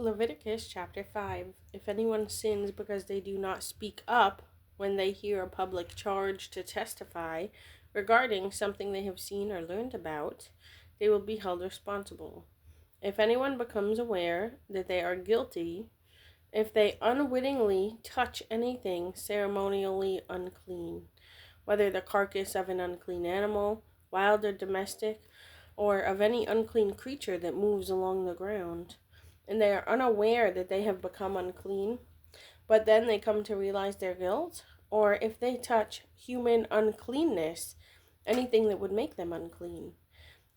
Leviticus chapter 5. If anyone sins because they do not speak up when they hear a public charge to testify regarding something they have seen or learned about, they will be held responsible. If anyone becomes aware that they are guilty, if they unwittingly touch anything ceremonially unclean, whether the carcass of an unclean animal, wild or domestic, or of any unclean creature that moves along the ground, and they are unaware that they have become unclean, but then they come to realize their guilt, or if they touch human uncleanness, anything that would make them unclean,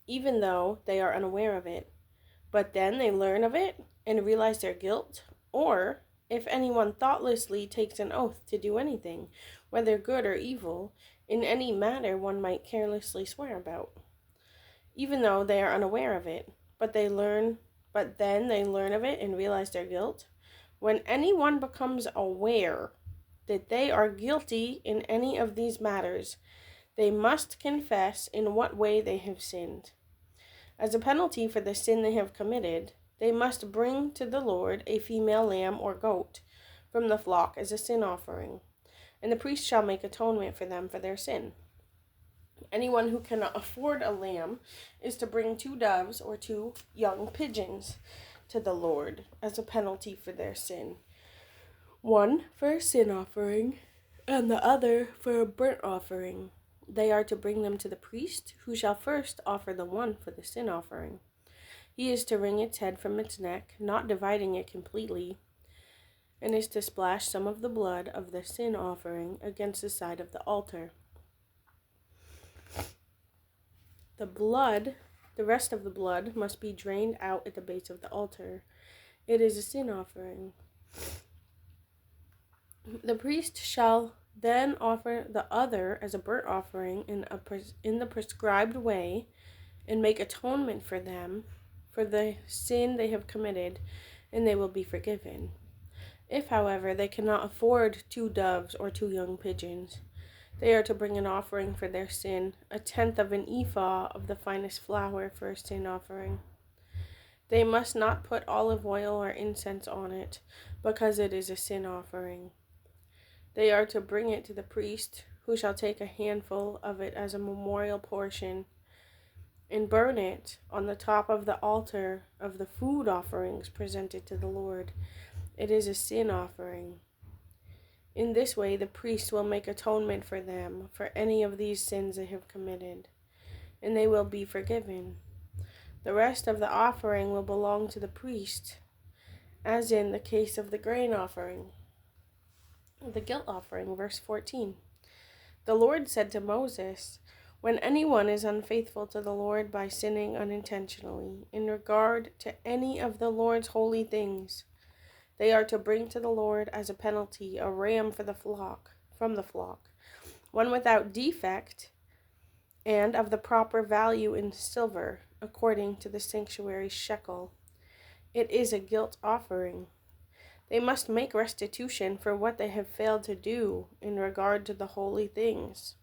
even though they are unaware of it, but then they learn of it and realize their guilt, or if anyone thoughtlessly takes an oath to do anything, whether good or evil, in any matter one might carelessly swear about, even though they are unaware of it, but then they learn of it and realize their guilt. When anyone becomes aware that they are guilty in any of these matters, they must confess in what way they have sinned. As a penalty for the sin they have committed, they must bring to the Lord a female lamb or goat from the flock as a sin offering, and the priest shall make atonement for them for their sin. Anyone who cannot afford a lamb is to bring 2 doves or 2 young pigeons to the Lord as a penalty for their sin. One for a sin offering, and the other for a burnt offering. They are to bring them to the priest, who shall first offer the one for the sin offering. He is to wring its head from its neck, not dividing it completely, and is to splash some of the blood of the sin offering against the side of the altar. The rest of the blood must be drained out at the base of the altar. It is a sin offering. The priest shall then offer the other as a burnt offering in the prescribed way, and make atonement for them for the sin they have committed, and they will be forgiven. If, however, they cannot afford 2 doves or 2 young pigeons, they are to bring an offering for their sin, 1/10 of an ephah of the finest flour for a sin offering. They must not put olive oil or incense on it, because it is a sin offering. They are to bring it to the priest, who shall take a handful of it as a memorial portion, and burn it on the top of the altar of the food offerings presented to the Lord. It is a sin offering. In this way, the priest will make atonement for them for any of these sins they have committed, and they will be forgiven. The rest of the offering will belong to the priest, as in the case of the grain offering. The guilt offering, verse 14. The Lord said to Moses, "When anyone is unfaithful to the Lord by sinning unintentionally in regard to any of the Lord's holy things, they are to bring to the Lord as a penalty a ram from the flock, one without defect and of the proper value in silver, according to the sanctuary shekel. It is a guilt offering. They must make restitution for what they have failed to do in regard to the holy things.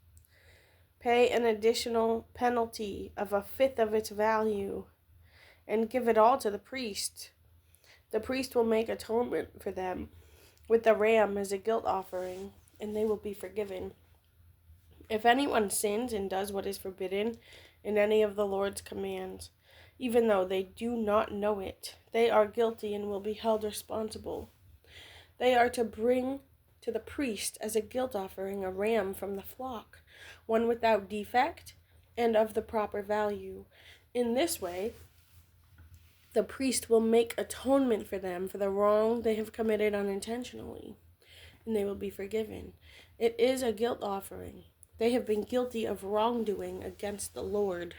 Pay an additional penalty of 1/5 of its value, and give it all to the priest. The priest will make atonement for them with the ram as a guilt offering, and they will be forgiven. If anyone sins and does what is forbidden in any of the Lord's commands, even though they do not know it, they are guilty and will be held responsible. They are to bring to the priest as a guilt offering a ram from the flock, one without defect and of the proper value. In this way, the priest will make atonement for them for the wrong they have committed unintentionally, and they will be forgiven. It is a guilt offering. They have been guilty of wrongdoing against the Lord.